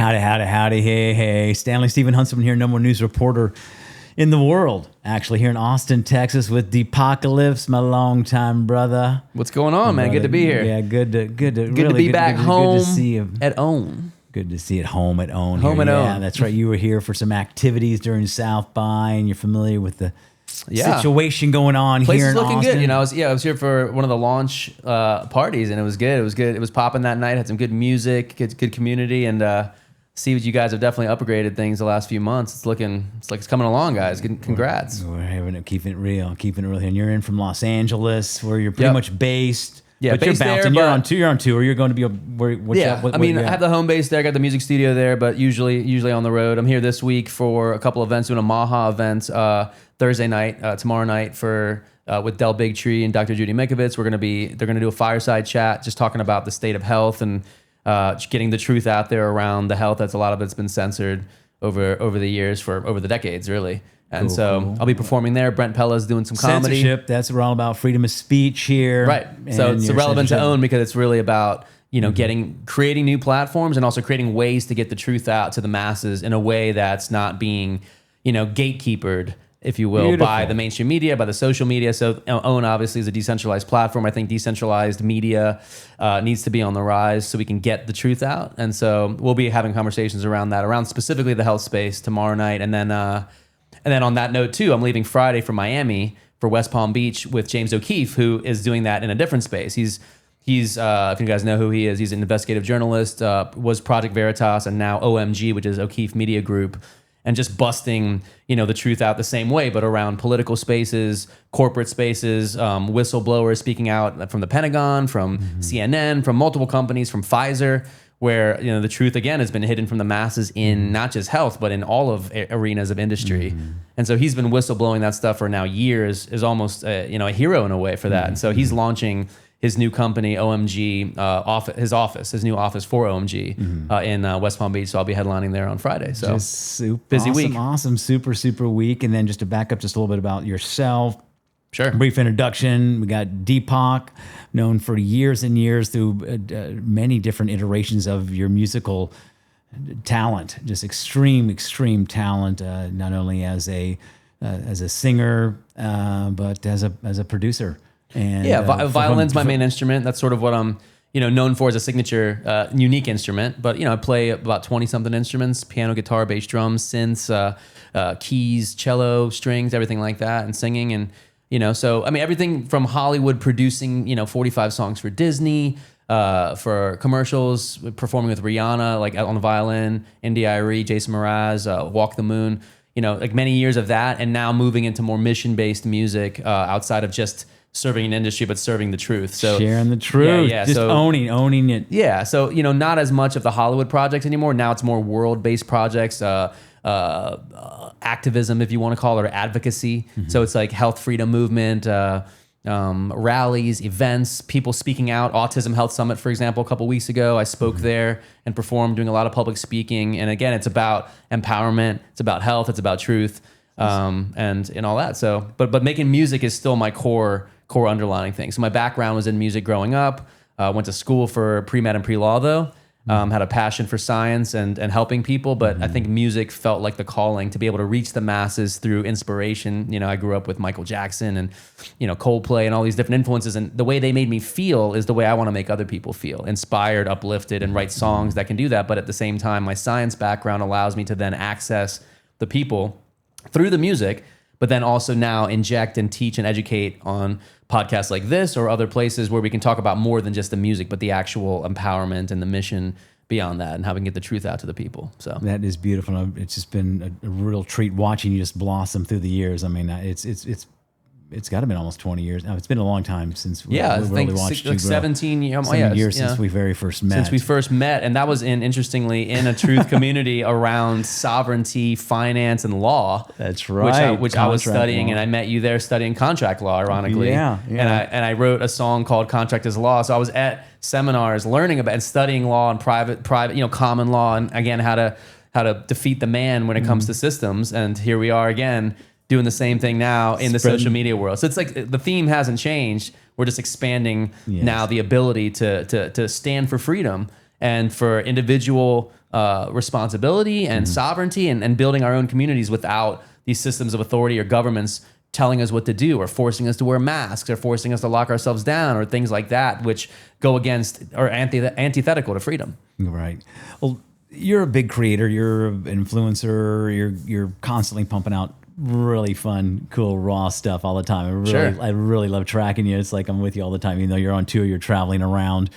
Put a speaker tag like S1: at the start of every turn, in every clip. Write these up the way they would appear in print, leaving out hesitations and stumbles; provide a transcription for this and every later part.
S1: Howdy. Hey. Stanley Stephen Huntsman here, number one news reporter in the world. Actually, here in Austin, Texas, with DPAK, my longtime brother.
S2: What's going on, man? Good to be here.
S1: Yeah, good to
S2: Be back home
S1: good to see you.
S2: at OWN.
S1: Good to see it home at OWN.
S2: Home
S1: here.
S2: at
S1: Yeah,
S2: OWN.
S1: that's right. You were here for some activities during South by, and you're familiar with the situation going on
S2: Place
S1: here
S2: is
S1: in
S2: looking
S1: Austin.
S2: good. You know, I was here for one of the launch parties, and it was good. It was popping that night. Had some good music, good community, and see what you guys have definitely upgraded things the last few months. It's like it's coming along, guys. Congrats.
S1: We're having it, keeping it real here. And you're in from Los Angeles, where you're pretty much based.
S2: Yeah,
S1: but you're
S2: based
S1: bouncing.
S2: there,
S1: You're on tour. You're going to be
S2: I have the home base there. I got the music studio there, but usually on the road. I'm here this week for a couple events, doing a Maha event Thursday night, tomorrow night for with Del Bigtree and Dr. Judy Mikovits. They're gonna do a fireside chat, just talking about the state of health and getting the truth out there around the health. That's a lot of it's been censored over the years, over the decades, really. And cool. I'll be performing there. Brent Pella's doing some comedy.
S1: Censorship, that's what we're all about. Freedom of speech here.
S2: Right. So it's relevant to OWN because it's really about, creating new platforms and also creating ways to get the truth out to the masses in a way that's not being, gatekeepered, if you will, by the mainstream media, by the social media. So OWN obviously is a decentralized platform. I think decentralized media needs to be on the rise so we can get the truth out. And so we'll be having conversations around specifically the health space tomorrow night. And then on that note too, I'm leaving Friday for Miami for West Palm Beach with James O'Keefe, who is doing that in a different space. He's if you guys know who he is, he's an investigative journalist, was Project Veritas and now OMG, which is O'Keefe Media Group, and just busting, the truth out the same way, but around political spaces, corporate spaces, whistleblowers speaking out from the Pentagon, from CNN, from multiple companies, from Pfizer, where the truth again has been hidden from the masses in not just health, but in all of arenas of industry. And so he's been whistleblowing that stuff for now years, is almost a hero in a way for that. And so he's launching his new company, OMG, his new office for OMG in West Palm Beach. So I'll be headlining there on Friday. So
S1: just super
S2: busy week.
S1: Awesome, super week. And then just to back up just a little bit about yourself.
S2: Sure.
S1: Brief introduction. We got DPAK, known for years and years through many different iterations of your musical talent, just extreme talent, not only as a singer, but as a producer. And
S2: violin's my main instrument. That's sort of what I'm known for as a signature, unique instrument. But I play about 20-something instruments: piano, guitar, bass, drums, synths, keys, cello, strings, everything like that, and singing. And so everything from Hollywood producing 45 songs for Disney, for commercials, performing with Rihanna like on the violin, India Arie, Jason Mraz, Walk the Moon. Like many years of that, and now moving into more mission-based music outside of just serving an industry, but serving the truth. So sharing the truth, just owning it. Yeah. So not as much of the Hollywood projects anymore. Now it's more world-based projects. Activism, if you want to call it, or advocacy. So it's like health freedom movement, rallies, events, people speaking out. Autism Health Summit, for example, a couple weeks ago, I spoke there and performed, doing a lot of public speaking. And again, it's about empowerment, it's about health, it's about truth, and all that. So, but making music is still my core underlying thing. So my background was in music growing up. Went to school for pre-med and pre-law though. Had a passion for science and helping people, but I think music felt like the calling to be able to reach the masses through inspiration. I grew up with Michael Jackson and, Coldplay and all these different influences, and the way they made me feel is the way I want to make other people feel, inspired, uplifted, and write songs that can do that. But at the same time, my science background allows me to then access the people through the music, but then also now inject and teach and educate on podcasts like this or other places where we can talk about more than just the music, but the actual empowerment and the mission beyond that, and how we can get the truth out to the people. So
S1: that is beautiful. It's just been a real treat watching you just blossom through the years. I mean, it's got to be almost 20 years now. It's been a long time since we really watched you grow.
S2: 17
S1: years since we very first met.
S2: Since we first met, and that was interestingly in a truth community around sovereignty, finance, and law.
S1: That's right.
S2: Which I was studying, and I met you there studying contract law, ironically.
S1: Yeah.
S2: And I wrote a song called "Contract is Law." So I was at seminars learning about and studying law and private, common law, and again how to defeat the man when it comes to systems. And here we are again, doing the same thing now in the social media world. So it's like the theme hasn't changed. We're just expanding now the ability to stand for freedom and for individual responsibility and sovereignty and building our own communities without these systems of authority or governments telling us what to do or forcing us to wear masks or forcing us to lock ourselves down or things like that, which go against or antithetical to freedom.
S1: Right. Well, you're a big creator. You're an influencer. You're constantly pumping out really fun, cool, raw stuff all the time. I really love tracking you. It's like I'm with you all the time, even though you're on tour, you're traveling around.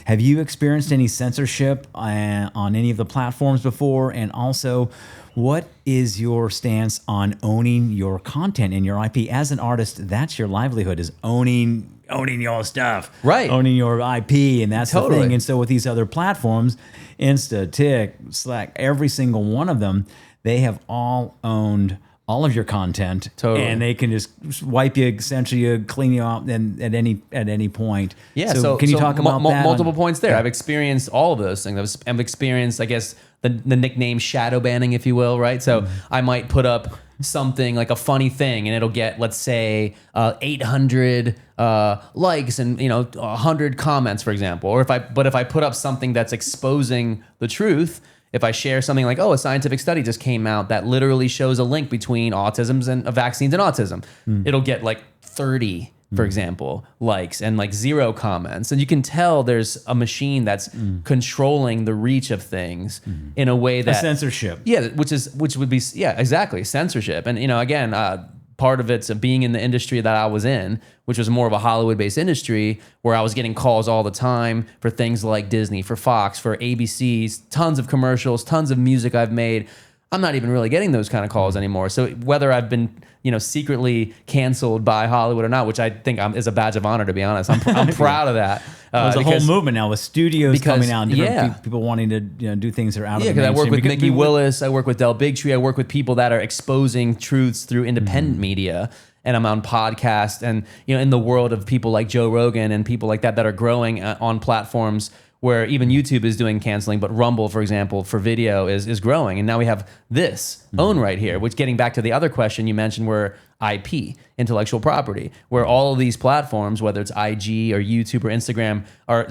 S1: Have you experienced any censorship on any of the platforms before? And also, what is your stance on owning your content and your IP? As an artist, that's your livelihood, is owning your stuff.
S2: Right.
S1: Owning your IP, and that's the thing. And so with these other platforms, Insta, Tik, Slack, every single one of them, they have all owned all of your content, and they can just wipe you, censor you, clean you out, and at any point.
S2: Yeah.
S1: So can you talk about that?
S2: Multiple points there. I've experienced all of those things. I've experienced, I guess, the nickname shadow banning, if you will, right? So I might put up something like a funny thing, and it'll get, let's say, 800 likes and 100 comments, for example. Or if I put up something that's exposing the truth. If I share something like, a scientific study just came out that literally shows a link between autism and vaccines and autism, it'll get like 30, for example, likes and like 0 comments. And you can tell there's a machine that's controlling the reach of things in a way that
S1: censorship.
S2: Yeah, which would be exactly, censorship. And again, part of it's being in the industry that I was in, which was more of a Hollywood-based industry, where I was getting calls all the time for things like Disney, for Fox, for ABC's, tons of commercials, tons of music I've made. I'm not even really getting those kind of calls anymore. So whether I've been, secretly canceled by Hollywood or not, which I think is a badge of honor, to be honest. I'm proud of that.
S1: There's a whole movement now with studios coming out, and different people wanting to do things that are out of the mainstream.
S2: Yeah, because I work with Mickey Willis, I work with Del Bigtree, I work with people that are exposing truths through independent media. And I'm on podcasts, and in the world of people like Joe Rogan and people like that are growing on platforms where even YouTube is doing canceling, but Rumble, for example, for video is growing. And now we have this own right here, which, getting back to the other question you mentioned, were IP, intellectual property, where all of these platforms, whether it's IG or YouTube or Instagram,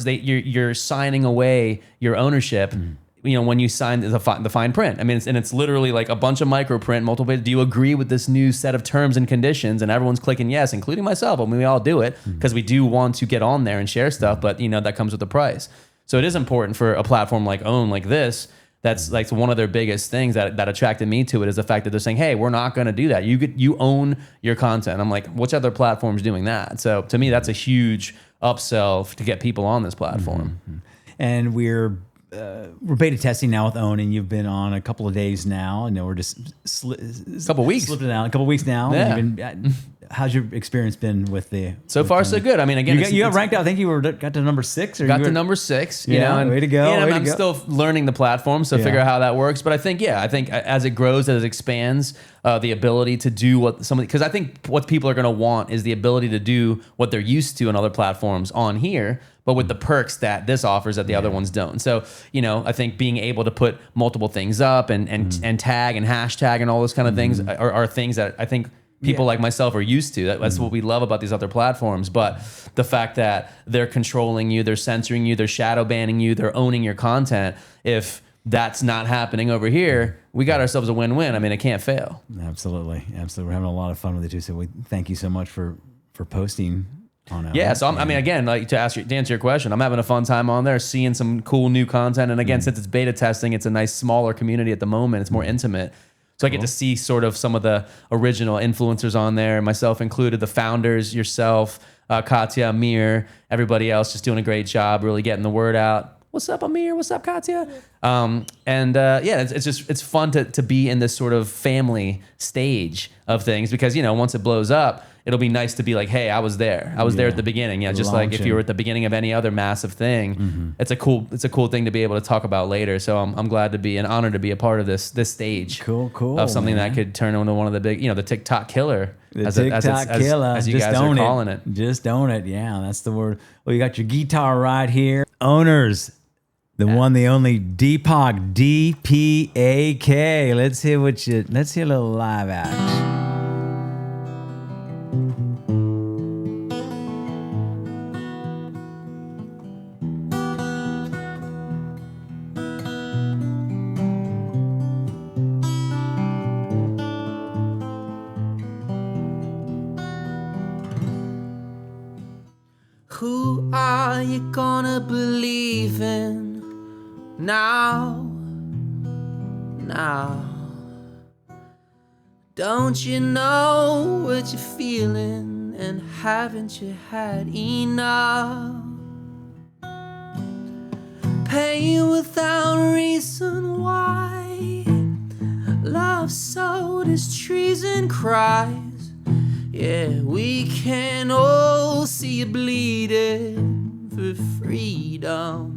S2: you're signing away your ownership. When you sign the fine print. I mean, it's literally like a bunch of micro print, multiple pages. Do you agree with this new set of terms and conditions? And everyone's clicking yes, including myself. I mean, we all do it because we do want to get on there and share stuff, but that comes with a price. So it is important for a platform like OWN, like this. That's like one of their biggest things that attracted me to it, is the fact that they're saying, hey, we're not going to do that. You own your content. I'm like, which other platform's doing that? So to me, that's a huge upsell to get people on this platform.
S1: And we're beta testing now with OWN, and you've been on a couple of days now. We're just
S2: a couple weeks
S1: now.
S2: Yeah.
S1: How's your experience been with the?
S2: So far, so good. I mean, again,
S1: you got ranked out. I think you got to number 6.
S2: Got to number 6. And,
S1: way to go.
S2: And I'm still learning the platform, so figure out how that works. But I think as it grows, as it expands, the ability to do because I think what people are going to want is the ability to do what they're used to on other platforms on here, but with the perks that this offers that the other ones don't. So, I think being able to put multiple things up and tag and hashtag and all those kind of things are things that I think people like myself are used to. That's what we love about these other platforms. But the fact that they're controlling you, they're censoring you, they're shadow banning you, they're owning your content. If that's not happening over here, we got ourselves a win-win. I mean, it can't fail.
S1: Absolutely. We're having a lot of fun with it too. So we thank you so much for posting on it.
S2: Yeah. So again, like to answer your question, I'm having a fun time on there, seeing some cool new content. And again, since it's beta testing, it's a nice smaller community at the moment. It's more intimate. So I get to see sort of some of the original influencers on there, myself included, the founders, yourself, Katya, Amir, everybody else just doing a great job, really getting the word out. What's up, Amir? What's up, Katya? It's fun to be in this sort of family stage of things, because, once it blows up, it'll be nice to be like, hey, I was there. I was there at the beginning. Yeah, just like if you were at the beginning of any other massive thing, it's a cool thing to be able to talk about later. So I'm glad to be, an honor to be a part of this stage.
S1: Cool.
S2: Of something that could turn into one of the big, the TikTok killer.
S1: The TikTok killer.
S2: As you guys are calling it.
S1: Just own it. Yeah, that's the word. Well, you got your guitar right here. Owners. The one, the only DPAK, DPAK. Let's hear a little live act.
S3: are you gonna believe in now? Don't you know what you're feeling, and haven't you had enough? Pain without reason why, love sowed its trees and cries. Yeah, we can all see you bleeding for freedom.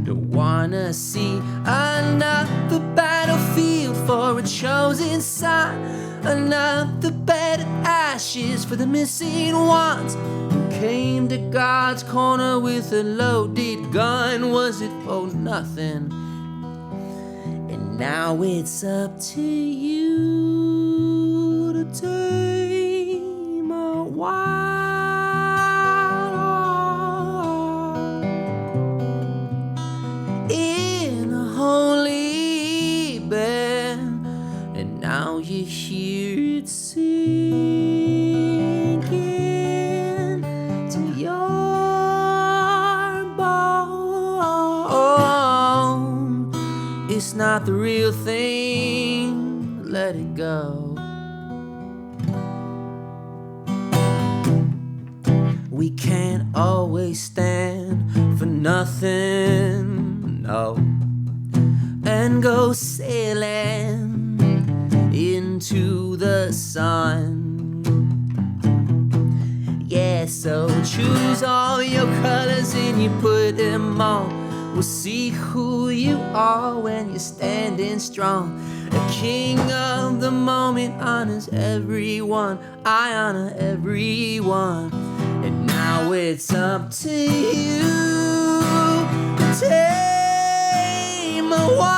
S3: Don't wanna see another battlefield for a chosen son, another bed of ashes for the missing ones who came to God's corner with a loaded gun. Was it for nothing? And now it's up to you to tame a wild in a holy band, and now you hear it sinking to your bone. It's not the real thing, let it go. We can't always stand for nothing, no, and go sailing into the sun. Yeah, so choose all your colors and you put them on. We'll see who you are when you're standing strong. A king of the moment honors everyone. I honor everyone. And now it's up to you to tame a one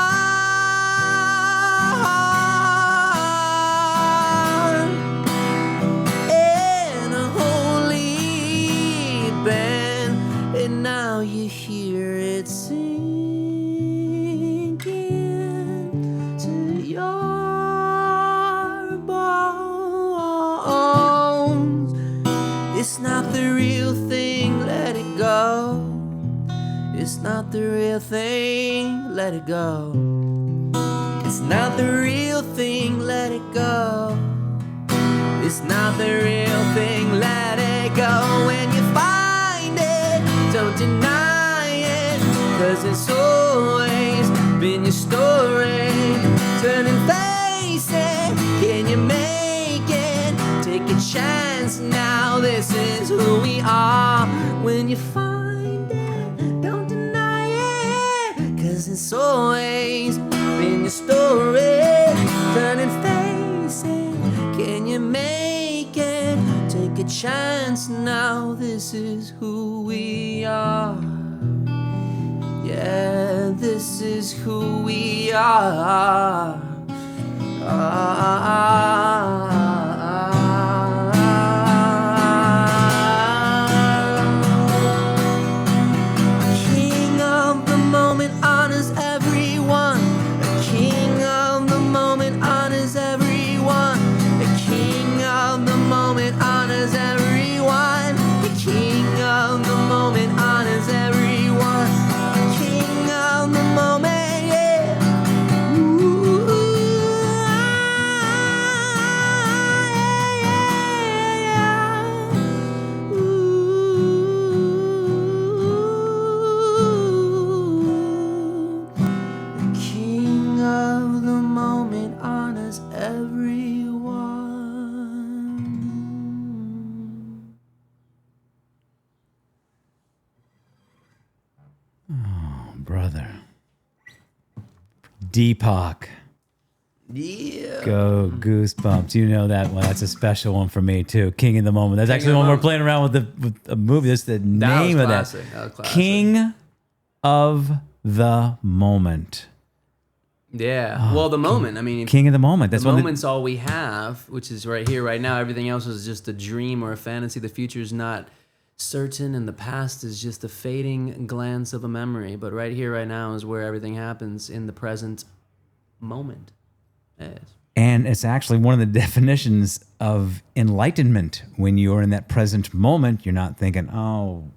S3: in a holy band. And now you hear it sinking to your bones. It's not the real thing, let it go. It's not the real thing, let it go. It's not the real thing, let it go. It's not the real thing, let it go. When you find it, don't deny it, 'cause it's always been your story. Turn and face it, can you make it? Take a chance now, this is who we are. When you find it, don't deny it, 'cause it's always been your story. Turn and face it, can you make it? Take a chance now, this is who we are. Yeah, this is who we are. King of the moment honors everyone. A king of the moment honors everyone. A king of the moment honors everyone. The king of the moment honors everyone. King of the moment, yeah. Ooh, yeah. Ooh. The king of the moment honors everyone.
S1: Brother. DPAK.
S3: Yeah.
S1: Go Goosebumps. You know that one. That's a special one for me too. King in the Moment. That's actually
S3: of the
S1: when we're
S3: Moment.
S1: playing around with a movie. That's the name of that.
S3: That was classic.
S1: King of the Moment.
S3: Yeah. Well, the moment. I mean,
S1: King of the Moment. That's
S3: the
S1: one.
S3: moment's all we have, which is right here, right now. Everything else is just a dream or a fantasy. The future's not certain, and the past is just a fading glance of a memory. But right here, right now, is where everything happens in the present moment. Yes.
S1: And it's actually one of the definitions of enlightenment. When you're in that present moment, you're not thinking, oh,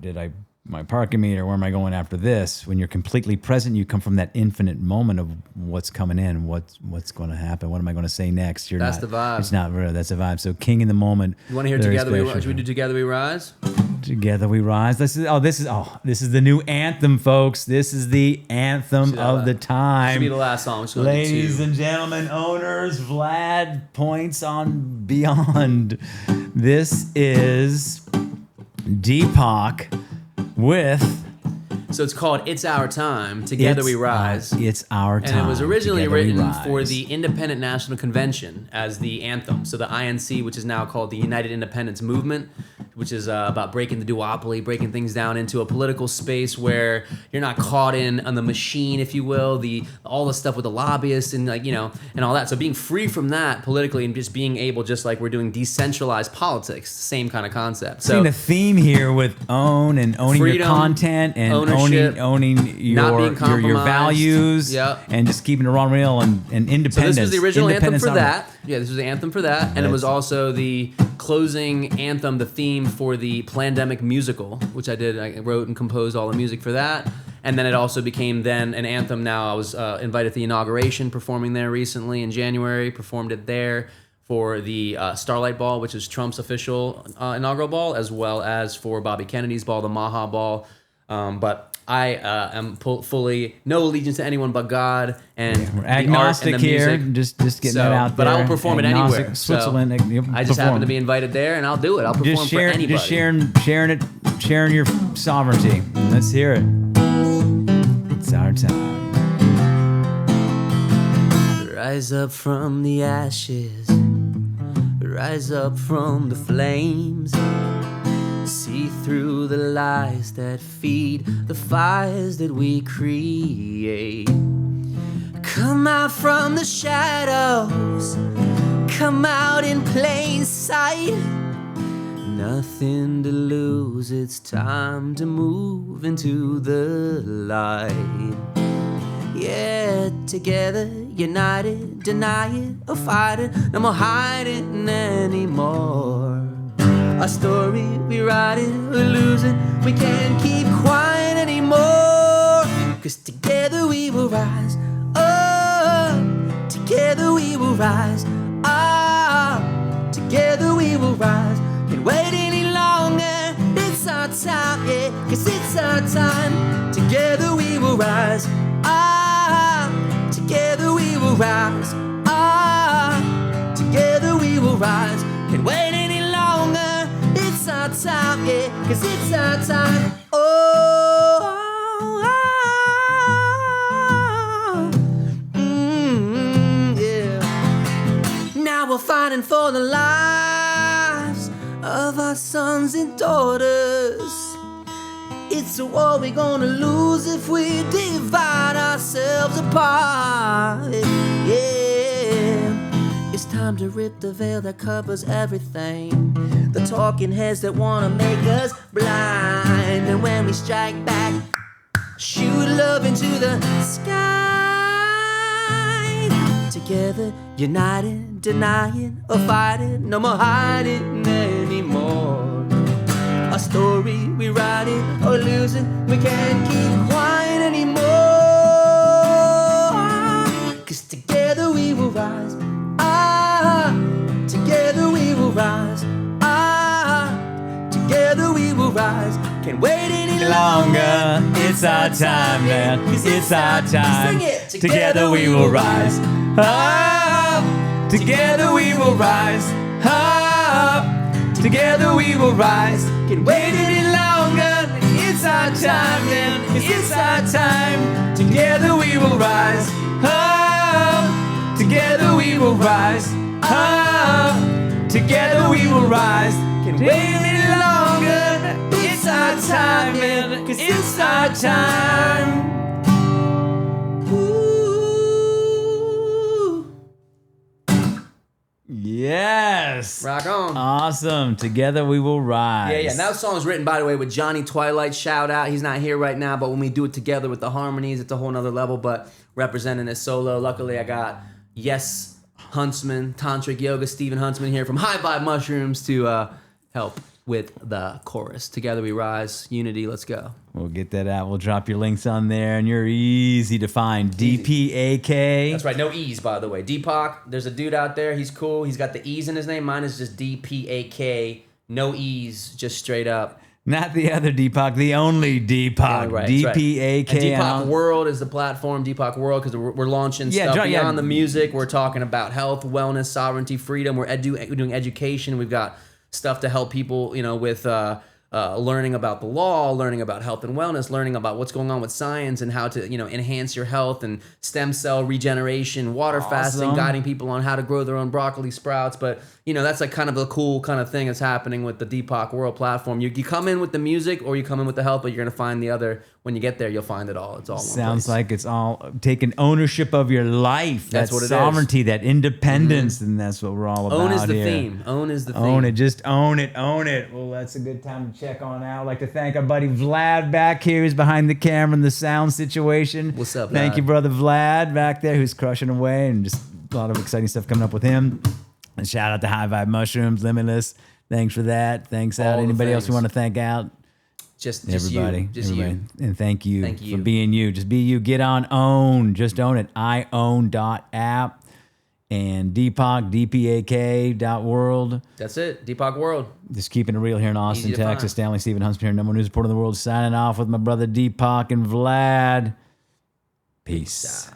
S1: am I parking meter? Where am I going after this? When you're completely present, you come from that infinite moment of what's coming in, what's going to happen, what am I going to say next?
S2: That's the vibe.
S1: It's not real. That's the vibe. So King in the moment.
S2: You want to hear Together We Rise? Should we do Together We Rise?
S1: Together We Rise. This is the new anthem, folks. This is the anthem of the time.
S2: Should be the last song.
S1: Ladies and gentlemen, owners, Vlad points on Beyond. This is DPAK with...
S2: So it's called It's Our Time, Together We Rise.
S1: It's Our Time.
S2: And it was originally
S1: Together
S2: written for the Independent National Convention as the anthem. So the INC, which is now called the United Independence Movement, which is about breaking the duopoly, breaking things down into a political space where you're not caught in on the machine, if you will, all the stuff with the lobbyists and and all that. So being free from that politically and just being able, just like we're doing decentralized politics, same kind of concept. So
S1: seeing a theme here with owning
S2: freedom,
S1: your content and owning your values, and just keeping it on real and independence.
S2: So this was the original anthem for that. Yeah, this was the anthem for that, and it was also the closing anthem, the theme for the Plandemic musical, which I did. I wrote and composed all the music for that, and then it also became then an anthem. Now I was invited to the inauguration, performing there recently in January. Performed it there for the Starlight Ball, which is Trump's official inaugural ball, as well as for Bobby Kennedy's ball, the Maha Ball. But I am fully no allegiance to anyone but God and
S1: we're agnostic
S2: the art and the
S1: here.
S2: music.
S1: Just getting that out there.
S2: But I will perform
S1: agnostic,
S2: it anywhere.
S1: Switzerland.
S2: I just happen to be invited there, and I'll do it. I'll perform for anybody.
S1: Just sharing your sovereignty. Let's hear it. It's our time.
S3: Rise up from the ashes. Rise up from the flames. See through the lies that feed the fires that we create. Come out from the shadows. Come out in plain sight. Nothing to lose, it's time to move into the light. Yeah, together, united, deny it or fight it. No more hiding anymore. Our story, we write it, we lose it. We can't keep quiet anymore. 'Cause together we will rise. Oh, together we will rise. Ah, together we will rise. Can't wait any longer. It's our time, yeah. 'Cause it's our time. Together we will rise. Ah, together we will rise. Ah, together we will rise. Can't wait any longer. It's our time, yeah, 'cause it's our time. Yeah. Now we're fighting for the lives of our sons and daughters. It's a war we're gonna lose if we divide ourselves apart. Yeah. It's time to rip the veil that covers everything. The talking heads that wanna make us blind. And when we strike back, shoot love into the sky. Together, united, denying or fighting. No more hiding anymore. Our story, we write it or lose it. We can't keep quiet anymore. 'Cause together we will rise. Ah, together we will rise. Ah, together we will rise. Can't wait any longer.
S1: It's our time, man. It's our time.
S3: Sing it.
S1: Together we will rise. Ah, together we will rise. Ah, together we will rise. Can't wait any longer. It's our time, man. It's our time. Together we will rise. Ah, together we will rise. Ah, together we will rise. Can't wait any longer. It's our time, man. 'Cause it's our time. Ooh. Yes.
S2: Rock on.
S1: Awesome. Together we will rise.
S2: Yeah. And that song is written, by the way, with Johnny Twilight. Shout out. He's not here right now, but when we do it together with the harmonies, it's a whole nother level. But representing it solo, luckily I got Huntsman, Tantric Yoga, Stephen Huntsman here from High Vibe Mushrooms to help
S3: with the chorus. Together we rise, unity, let's go.
S1: We'll get that out. We'll drop your links on there, and you're easy to find. DPAK.
S3: That's right, no E's, by the way. DPAK, there's a dude out there, he's cool. He's got the E's in his name. Mine is just DPAK, no E's, just straight up.
S1: Not the other Deepak, the only Deepak.
S3: Yeah, right,
S1: DPAK.
S3: And Deepak World is the platform, Deepak World, because we're launching stuff beyond the music. We're talking about health, wellness, sovereignty, freedom. We're doing education. We've got stuff to help people, with learning about the law, learning about health and wellness, learning about what's going on with science and how to, enhance your health, and stem cell regeneration, water fasting, guiding people on how to grow their own broccoli sprouts. But, that's like kind of a cool kind of thing that's happening with the Deepak World platform. You come in with the music or you come in with the health, but you're going to find the other. When you get there, you'll find it all. It's all one
S1: Sounds
S3: place.
S1: like it's all taking ownership of your life.
S3: That's what it is.
S1: Sovereignty, that independence, and that's what we're all about.
S3: Own is the
S1: here.
S3: theme. Own is the theme.
S1: Own it. Just own it. Own it. Well, that's a good time to check on out. I'd like to thank our buddy Vlad back here, who's behind the camera in the sound situation.
S3: What's up,
S1: Thank
S3: Vlad?
S1: you, brother Vlad, back there, who's crushing away, and just a lot of exciting stuff coming up with him. And shout out to High Vibe Mushrooms, Limitless. Thanks for that. Thanks out.
S3: All the
S1: Anybody else
S3: things.
S1: you want to thank out?
S3: Just
S1: Everybody.
S3: you. Just
S1: everybody.
S3: you.
S1: And thank you,
S3: Thank you.
S1: for being you. Just be you. Get on Own. Just own it. iown.app. And Deepak, DPAK.world.
S3: That's it. Deepak World.
S1: Just keeping it real here in Austin,
S3: Easy to
S1: Texas.
S3: find.
S1: Stanley Stephen Huntsman here, number one news reporter in the world, signing off with my brother Deepak and Vlad. Peace.